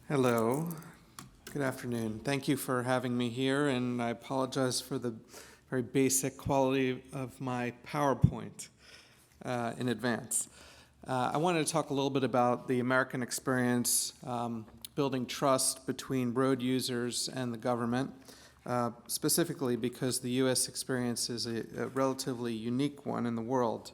Hello. Good afternoon. Thank you for having me here, and I apologize for the very basic quality of my PowerPoint in advance. I wanted to talk a little bit about the American experience building trust between road users and the government, specifically because the U.S. experience is a relatively unique one in the world.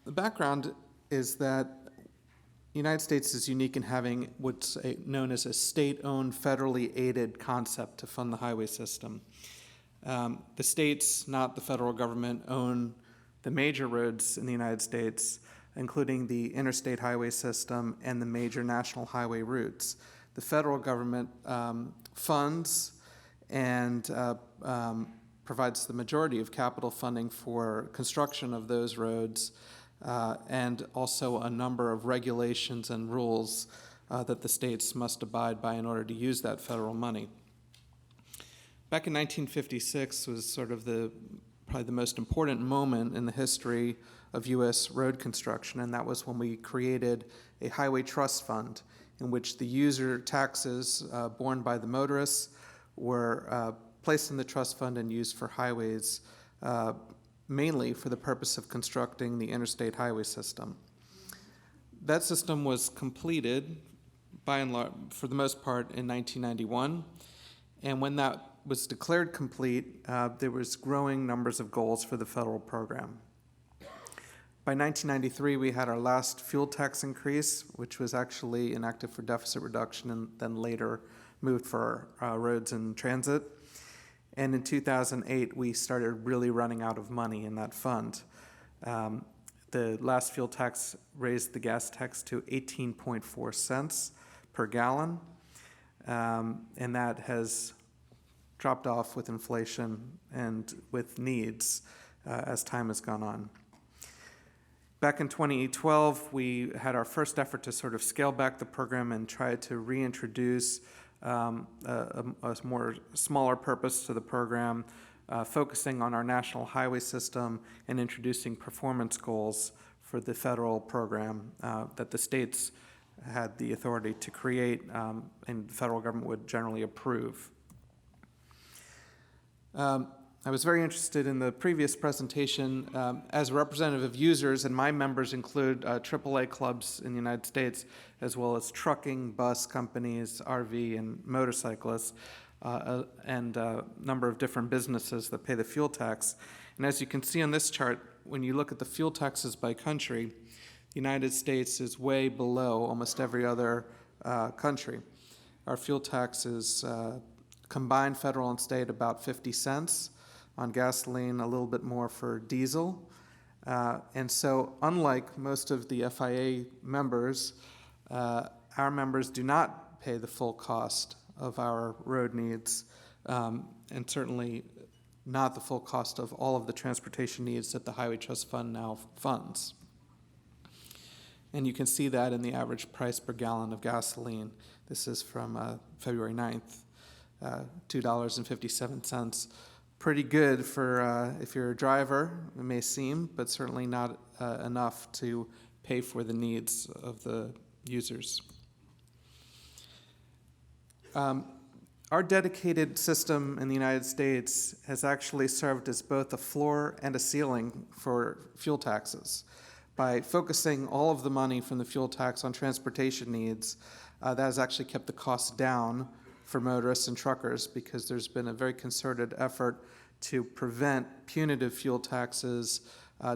The background is that the United States is unique in having what's known as a state-owned, federally aided concept to fund the highway system. The states, not the federal government, own the major roads in the United States, including the interstate highway system and the major national highway routes. The federal government funds and provides the majority of capital funding for construction of those roads, and also a number of regulations and rules that the states must abide by in order to use that federal money. Back in 1956 was sort of probably the most important moment in the history of U.S. road construction, and that was when we created a highway trust fund in which the user taxes borne by the motorists were placed in the trust fund and used for highways, mainly for the purpose of constructing the interstate highway system. That system was completed, by and large, for the most part, in 1991, and when that was declared complete, there was growing numbers of goals for the federal program. By 1993, we had our last fuel tax increase, which was actually enacted for deficit reduction and then later moved for roads and transit. And in 2008, we started really running out of money in that fund. The last fuel tax raised the gas tax to 18.4 cents per gallon, and that has dropped off with inflation and with needs as time has gone on. Back in 2012, we had our first effort to sort of scale back the program and try to reintroduce a more smaller purpose to the program, focusing on our national highway system and introducing performance goals for the federal program that the states had the authority to create and the federal government would generally approve. I was very interested in the previous presentation as a representative of users, and my members include AAA clubs in the United States, as well as trucking, bus companies, RV, and motorcyclists, and a number of different businesses that pay the fuel tax. And as you can see on this chart, when you look at the fuel taxes by country, the United States is way below almost every other country. Our fuel tax is combined federal and state about 50 cents. On gasoline, a little bit more for diesel. And so unlike most of the FIA members, our members do not pay the full cost of our road needs, and certainly not the full cost of all of the transportation needs that the Highway Trust Fund now funds. And you can see that in the average price per gallon of gasoline. This is from February 9th, $2.57. Pretty good for if you're a driver, it may seem, but certainly not enough to pay for the needs of the users. Our dedicated system in the United States has actually served as both a floor and a ceiling for fuel taxes. By focusing all of the money from the fuel tax on transportation needs, that has actually kept the costs down for motorists and truckers, because there's been a very concerted effort to prevent punitive fuel taxes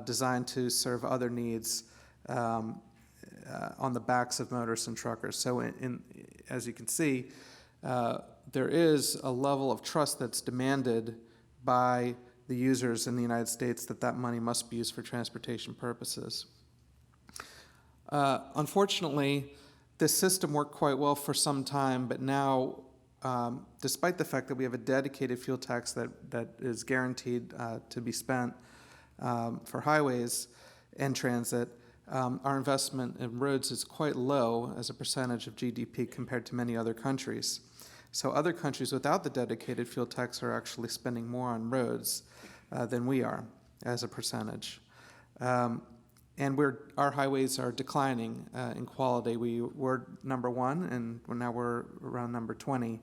designed to serve other needs on the backs of motorists and truckers. So as you can see, there is a level of trust that's demanded by the users in the United States that money must be used for transportation purposes. Unfortunately, this system worked quite well for some time, but now despite the fact that we have a dedicated fuel tax that is guaranteed to be spent for highways and transit, our investment in roads is quite low as a percentage of GDP compared to many other countries. So other countries without the dedicated fuel tax are actually spending more on roads than we are as a percentage. And our highways are declining in quality. We were number 1, and now we're around number 20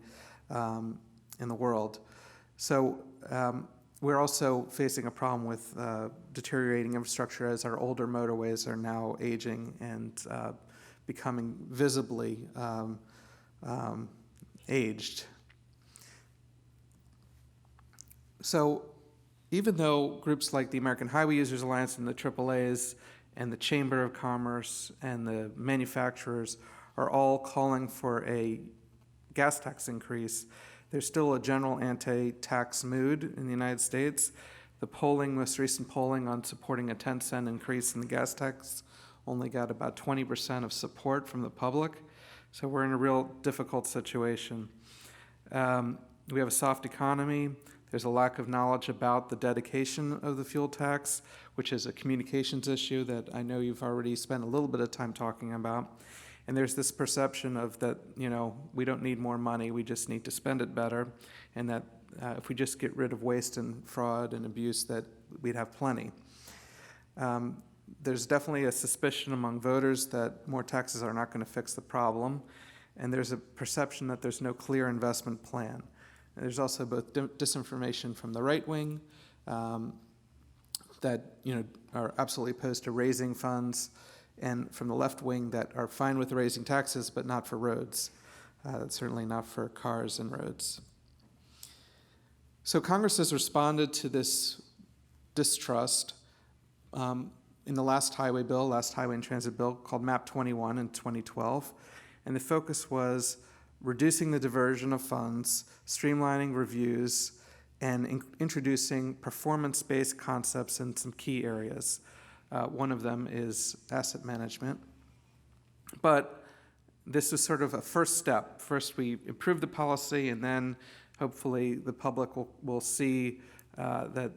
in the world. So we're also facing a problem with deteriorating infrastructure as our older motorways are now aging and becoming visibly aged. So even though groups like the American Highway Users Alliance and the AAAs and the Chamber of Commerce and the manufacturers are all calling for a gas tax increase, there's still a general anti-tax mood in the United States. The most recent polling on supporting a 10-cent increase in the gas tax only got about 20% of support from the public. So we're in a real difficult situation. We have a soft economy. There's a lack of knowledge about the dedication of the fuel tax, which is a communications issue that I know you've already spent a little bit of time talking about. And there's this perception of that, we don't need more money, we just need to spend it better, and that if we just get rid of waste and fraud and abuse, that we'd have plenty. There's definitely a suspicion among voters that more taxes are not going to fix the problem, and there's a perception that there's no clear investment plan. And there's also both disinformation from the right wing that are absolutely opposed to raising funds, and from the left wing that are fine with raising taxes but not for roads, certainly not for cars and roads. So Congress has responded to this distrust in the last highway and transit bill called MAP 21 in 2012, and the focus was reducing the diversion of funds, streamlining reviews, and introducing performance-based concepts in some key areas. One of them is asset management. But this is sort of a first step. First, we improve the policy, and then hopefully the public will see that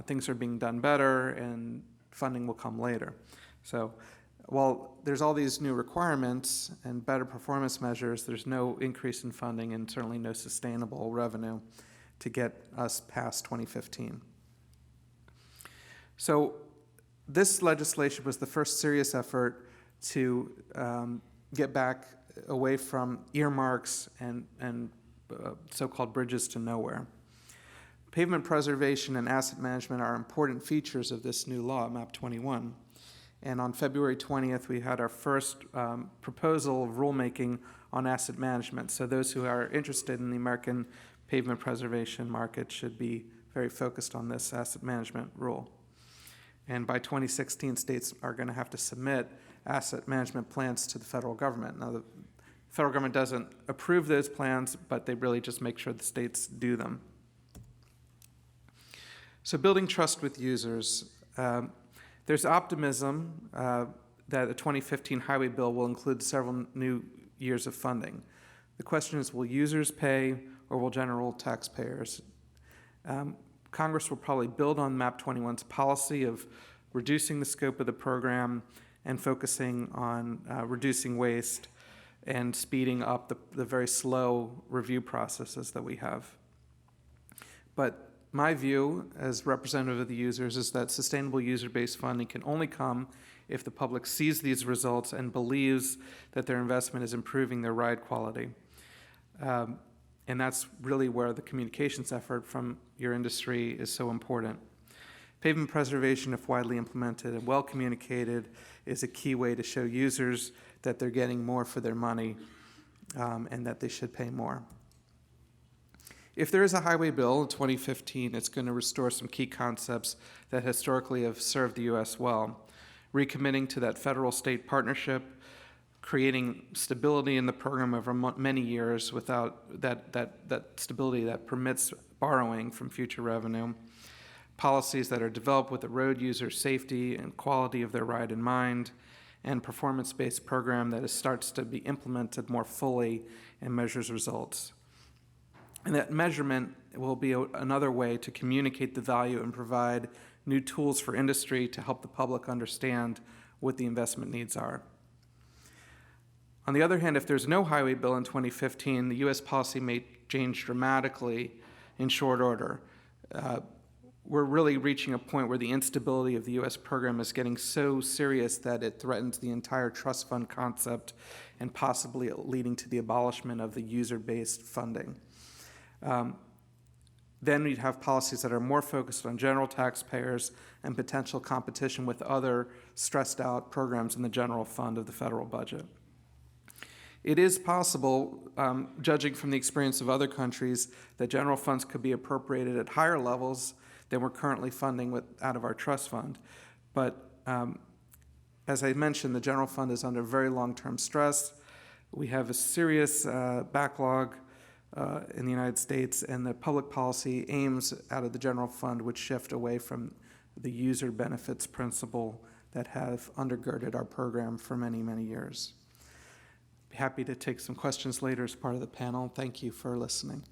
things are being done better and funding will come later. So while there's all these new requirements and better performance measures, there's no increase in funding and certainly no sustainable revenue to get us past 2015. So this legislation was the first serious effort to get back away from earmarks and so-called bridges to nowhere. Pavement preservation and asset management are important features of this new law, MAP 21. And on February 20th, we had our first proposal of rulemaking on asset management. So those who are interested in the American pavement preservation market should be very focused on this asset management rule. And by 2016, states are going to have to submit asset management plans to the federal government. Now, the federal government doesn't approve those plans, but they really just make sure the states do them. So building trust with users. There's optimism that a 2015 highway bill will include several new years of funding. The question is, will users pay or will general taxpayers? Congress will probably build on MAP 21's policy of reducing the scope of the program and focusing on reducing waste and speeding up the very slow review processes that we have. But my view as representative of the users is that sustainable user-based funding can only come if the public sees these results and believes that their investment is improving their ride quality. And that's really where the communications effort from your industry is so important. Pavement preservation, if widely implemented and well communicated, is a key way to show users that they're getting more for their money and that they should pay more. If there is a highway bill in 2015, it's going to restore some key concepts that historically have served the U.S. well, recommitting to that federal-state partnership, creating stability in the program over many years without that stability that permits borrowing from future revenue, policies that are developed with the road user safety and quality of their ride in mind, and performance-based program that starts to be implemented more fully and measures results. And that measurement will be another way to communicate the value and provide new tools for industry to help the public understand what the investment needs are. On the other hand, if there's no highway bill in 2015, the U.S. policy may change dramatically in short order. we're really reaching a point where the instability of the U.S. program is getting so serious that it threatens the entire trust fund concept and possibly leading to the abolishment of the user-based funding. Then we'd have policies that are more focused on general taxpayers and potential competition with other stressed out programs in the general fund of the federal budget. It is possible, judging from the experience of other countries, that general funds could be appropriated at higher levels than we're currently funding out of our trust fund. But as I mentioned, the general fund is under very long-term stress. We have a serious backlog in the United States, and the public policy aims out of the general fund would shift away from the user benefits principle that have undergirded our program for many, many years. Happy to take some questions later as part of the panel. Thank you for listening.